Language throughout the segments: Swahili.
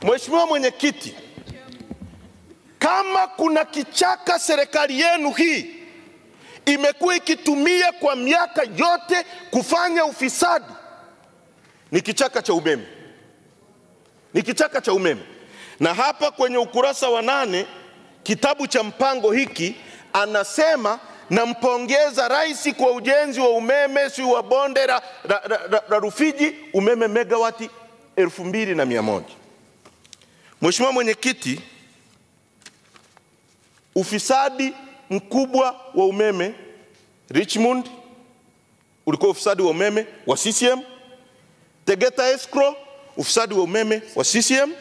Mheshimiwa Mwenyekiti, kama kuna kichaka serikali yenu hii imekuwa ikitumia kwa miaka yote kufanya ufisadi, ni kichaka cha umeme. Ni kichaka cha umeme. Na hapa kwenye ukurasa wa 8 kitabu cha mpango hiki anasema, nampongeza rais kwa ujenzi wa umeme si wa bonde la Rufiji, umeme megawati 2100. Mheshimiwa Mwenyekiti, ufisadi mkubwa wa umeme Richmond ulikuwa ufisadi wa umeme wa CCM, Tegeta Escrow ufisadi wa umeme wa CCM,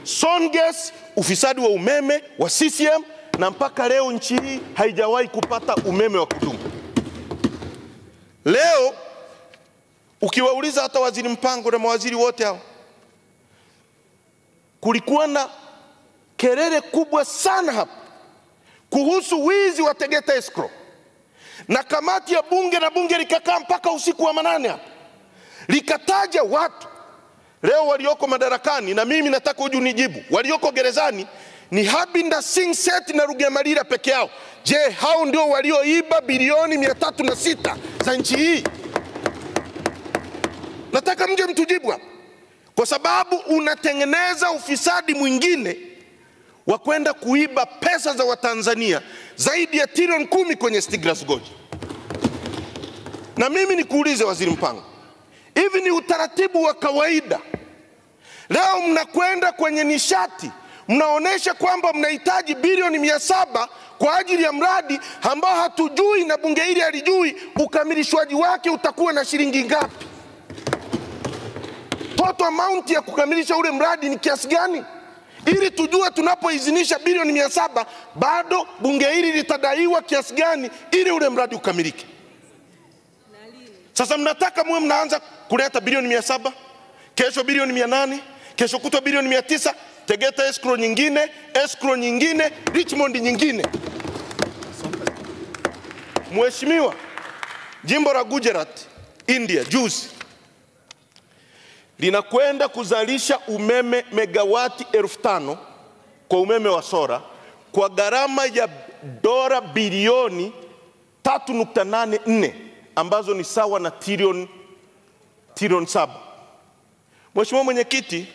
Songes ufisadi wa umeme wa CCM, na mpaka leo nchi hii haijawahi kupata umeme wa kudumu. Leo ukiwauliza hata waziri mpango na mawaziri wote hao, kulikuwa na kelele kubwa sana hapa kuhusu wizi wa Tegeta Escrow, na kamati ya bunge na bunge likakaa mpaka usiku wa manane hapa likataja watu. Leo walioko madarakani, na mimi nataka uje unijibu, walioko gerezani ni Habinda Singh Seth na Rugemalira peke yao. Je, hao ndio walioiba bilioni 306 za nchi hii? Nataka mje mtujibu hapa, kwa sababu unatengeneza ufisadi mwingine wa kwenda kuiba pesa za Watanzania zaidi ya trilioni 10 kwenye Stiglas Gorge. Na mimi nikuulize waziri mpango, hivi ni utaratibu wa kawaida? Leo mnakwenda kwenye nishati, mnaonesha kwamba mnahitaji bilioni 700 kwa ajili ya mradi ambao hatujui na bunge hili halijui ukamilishwaji wake utakuwa na shilingi ngapi. Total amount ya kukamilisha ule mradi ni kiasi gani, ili tujue tunapoidhinisha bilioni 700 bado bunge hili litadaiwa kiasi gani ili ule mradi ukamilike. Sasa mnataka muwe mnaanza kuleta bilioni 700, kesho bilioni 800, kesho kutwa bilioni 900, Tegeta Escrow nyingine, Richmond nyingine. Mheshimiwa, jimbo la Gujarat, India, juzi linakwenda kuzalisha umeme megawati 5000 kwa umeme wa sola kwa gharama ya dola bilioni 3.84 ambazo ni sawa na trilioni 7. Mheshimiwa Mwenyekiti,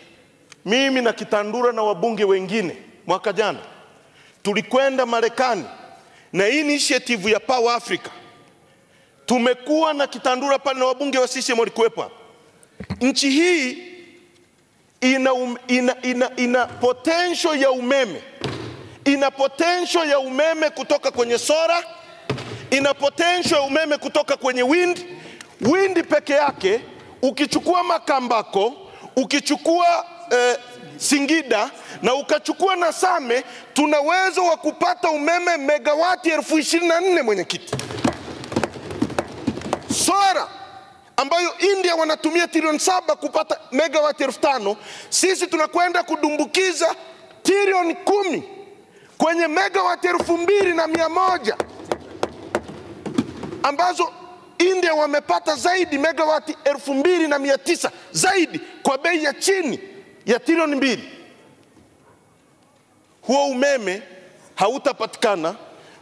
mimi na Kitandura na wabunge wengine mwaka jana tulikwenda Marekani na initiative ya Power Africa. Tumekuwa na Kitandura pale na wabunge wa CCM walikuwepo hapa. Nchi hii ina potential ya umeme. Ina potential ya umeme kutoka kwenye sola, ina potential ya umeme kutoka kwenye wind. Wind peke yake, ukichukua Makambako, ukichukua Singida na ukachukua na Same, tuna uwezo wa kupata umeme megawati 24,000 mwenyekiti. Sola ambayo India wanatumia trilioni 7 kupata megawati 5,000, sisi tunakwenda kudumbukiza trilioni 10 kwenye megawati 2,100 ambazo India wamepata zaidi megawati 2,900 zaidi kwa bei ya chini ya trilioni 2. Huo umeme hautapatikana.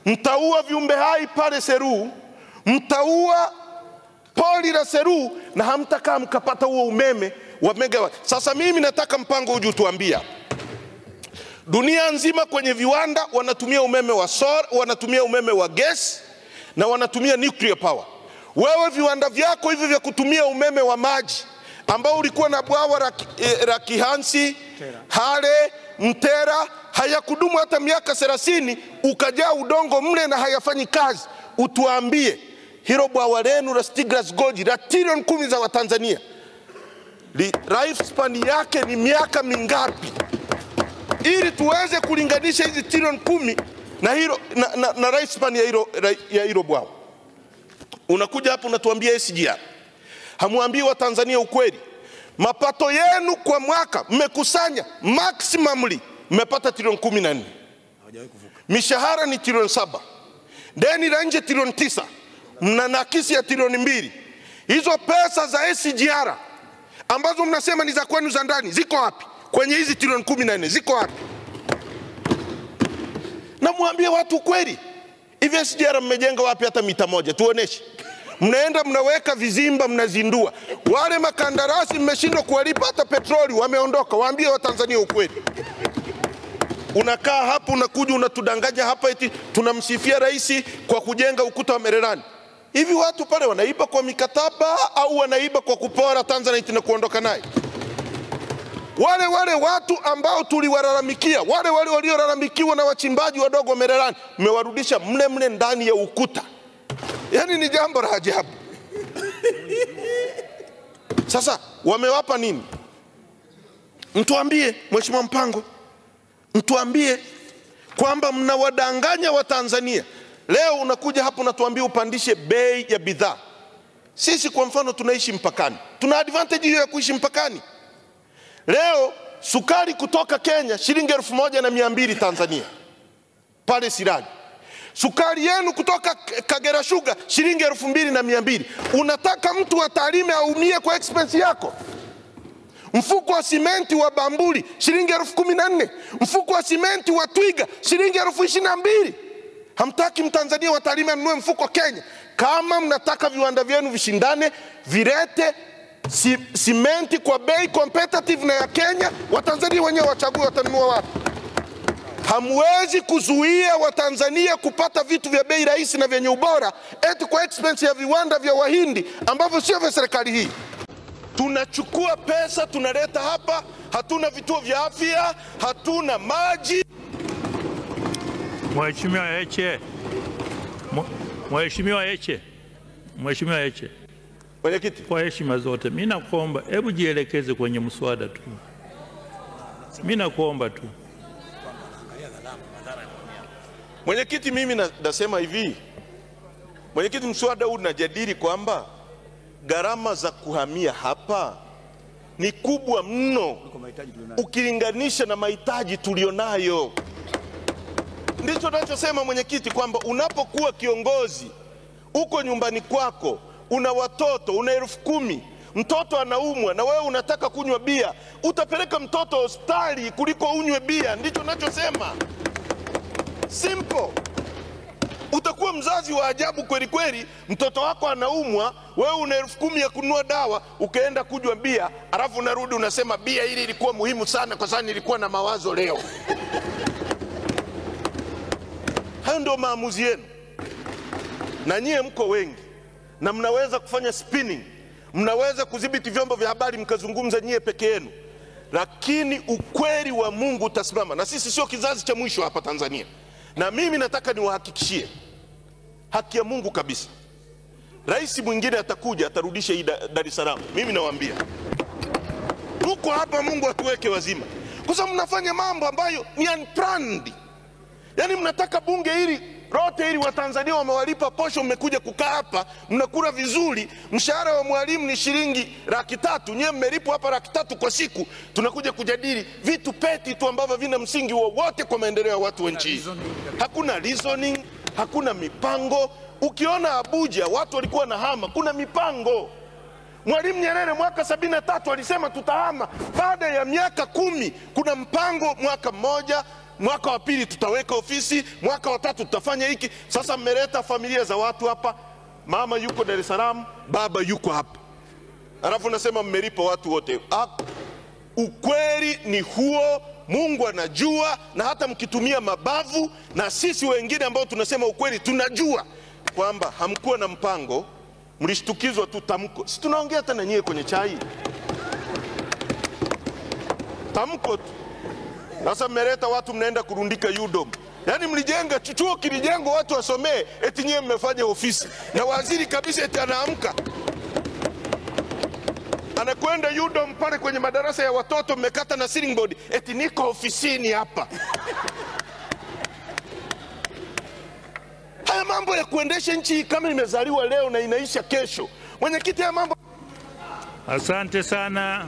Mtaua viumbe hai pale Seru, mtaua poli la Seru, na hamtakaa mkapata huo umeme wa megawati. Sasa mimi nataka mpango uje utuambia, dunia nzima kwenye viwanda wanatumia umeme wa solar, wanatumia umeme wa gas na wanatumia nuclear power. Wewe viwanda vyako hivi vya kutumia umeme wa maji ambao ulikuwa na bwawa la Kihansi, Hale, Mtera, hayakudumu hata miaka 30, ukajaa udongo mle na hayafanyi kazi. Utuambie, hilo bwawa lenu la Stiglas Gorge la trilioni 10 za Watanzania, lifespan yake ni miaka mingapi, ili tuweze kulinganisha hizi trilioni 10 na hilo na lifespan ya hilo bwawa. Unakuja hapo unatuambia SGR. Hamuambii Watanzania ukweli. Mapato yenu kwa mwaka mmekusanya maximumly mmepata trilioni 14. Mishahara ni trilioni 7. Deni la nje trilioni 9. Mna nakisi ya trilioni 2. Hizo pesa za SGR ambazo mnasema ni za kwenu za ndani ziko wapi? kwenye hizi trilioni 14 ziko wapi? Na muambie watu kweli. Hivi SGR mmejenga wapi hata mita moja? Tuoneshe. Mnaenda mnaweka vizimba mnazindua. Wale makandarasi mmeshindwa kuwalipa hata petroli, wameondoka. Waambie Watanzania ukweli. Unakaa hapo unakuja unatudanganya hapa eti tunamsifia rais kwa kujenga ukuta wa Mererani. Hivi watu pale wanaiba kwa mikataba au wanaiba kwa kupora Tanzanite na kuondoka naye? Wale watu ambao tuliwalalamikia, wale waliolalamikiwa na wachimbaji wadogo wa Mererani, mmewarudisha mle ndani ya ukuta. Yani ni jambo la ajabu. Sasa wamewapa nini? Mtuambie Mheshimiwa Mpango. Mtuambie kwamba mnawadanganya wa Tanzania. Leo unakuja hapo unatuambia upandishe bei ya bidhaa. Sisi kwa mfano tunaishi mpakani. Tuna advantage hiyo ya kuishi mpakani. Leo sukari kutoka Kenya shilingi 1200 Tanzania. Pale Sirari. Sukari yenu kutoka Kagera Sugar shilingi 2200. Unataka mtu wa Tarime aumie kwa expense yako? Mfuko wa simenti wa Bamburi shilingi 14,000. Mfuko wa simenti wa Twiga shilingi 22,000. Hamtaki Mtanzania wa Tarime anunue mfuko Kenya. Kama mnataka viwanda vyenu vishindane, virete simenti kwa bei competitive na ya Kenya, Watanzania wenyewe wachague watanunua wapi. Hamwezi kuzuia Watanzania kupata vitu vya bei rahisi na vyenye ubora eti kwa expense ya viwanda vya Wahindi ambavyo sio vya serikali hii. Tunachukua pesa tunaleta hapa, hatuna vituo vya afya, hatuna maji. Mheshimiwa Heche. Mheshimiwa Heche. Mheshimiwa Heche. Mwenyekiti, kwa heshima zote mimi nakuomba hebu jielekeze kwenye mswada tu. Mimi nakuomba tu. Mwenyekiti, mimi nasema hivi. Mwenyekiti, mswada huu unajadili kwamba gharama za kuhamia hapa ni kubwa mno ukilinganisha na mahitaji tulionayo. Ndicho tunachosema mwenyekiti, kwamba unapokuwa kiongozi uko nyumbani kwako, una watoto, una 10,000, mtoto anaumwa na wewe unataka kunywa bia, utapeleka mtoto hospitali kuliko unywe bia. Ndicho tunachosema. Simple. Utakuwa mzazi wa ajabu kweli kweli, mtoto wako anaumwa, wewe una 10,000 ya kununua dawa, ukaenda kunywa bia, alafu unarudi unasema bia hili ilikuwa muhimu sana kwa sababu nilikuwa na mawazo leo. Hayo ndio maamuzi yenu. Na nyie mko wengi na mnaweza kufanya spinning, mnaweza kudhibiti vyombo vya habari mkazungumza nyie peke yenu, lakini ukweli wa Mungu utasimama. Na sisi sio kizazi cha mwisho hapa Tanzania. Na mimi nataka niwahakikishie haki ya Mungu kabisa, rais mwingine atakuja atarudisha hii Dar es Salaam. Mimi nawaambia tuko hapa, Mungu atuweke wazima, kwa sababu mnafanya mambo ambayo ni unplanned. Yani mnataka bunge hili lote hili Watanzania wamewalipa posho, mmekuja kukaa hapa mnakula vizuri, mshahara wa mwalimu ni shilingi 300,000, nyewe mmelipwa hapa 300,000 kwa siku. Tunakuja kujadili vitu peti tu ambavyo vina msingi wowote kwa maendeleo ya watu wa nchi hii. Hakuna reasoning, hakuna mipango. Ukiona Abuja watu walikuwa na hama, kuna mipango. Mwalimu Nyerere mwaka 73 alisema tutahama. Baada ya miaka 10 kuna mpango, mwaka mmoja, mwaka wa pili tutaweka ofisi, mwaka wa tatu tutafanya hiki. Sasa mmeleta familia za watu hapa, mama yuko Dar es Salaam, baba yuko hapa, alafu nasema mmelipa watu wote. Ukweli ni huo, Mungu anajua, na hata mkitumia mabavu, na sisi wengine ambao tunasema ukweli tunajua kwamba hamkuwa na mpango, mlishtukizwa tu tamko. Si tunaongea tena nyie kwenye chai, tamko tu. Sasa mmeleta watu mnaenda kurundika UDOM. Yani mlijenga chuo kilijengwa watu wasomee, eti nyie mmefanya ofisi. Na waziri kabisa eti anaamka anakwenda UDOM pale kwenye madarasa ya watoto, mmekata na ceiling board, eti niko ofisini hapa. Haya mambo ya kuendesha nchi kama imezaliwa leo na inaisha kesho. Mwenyekiti, haya mambo. Asante sana.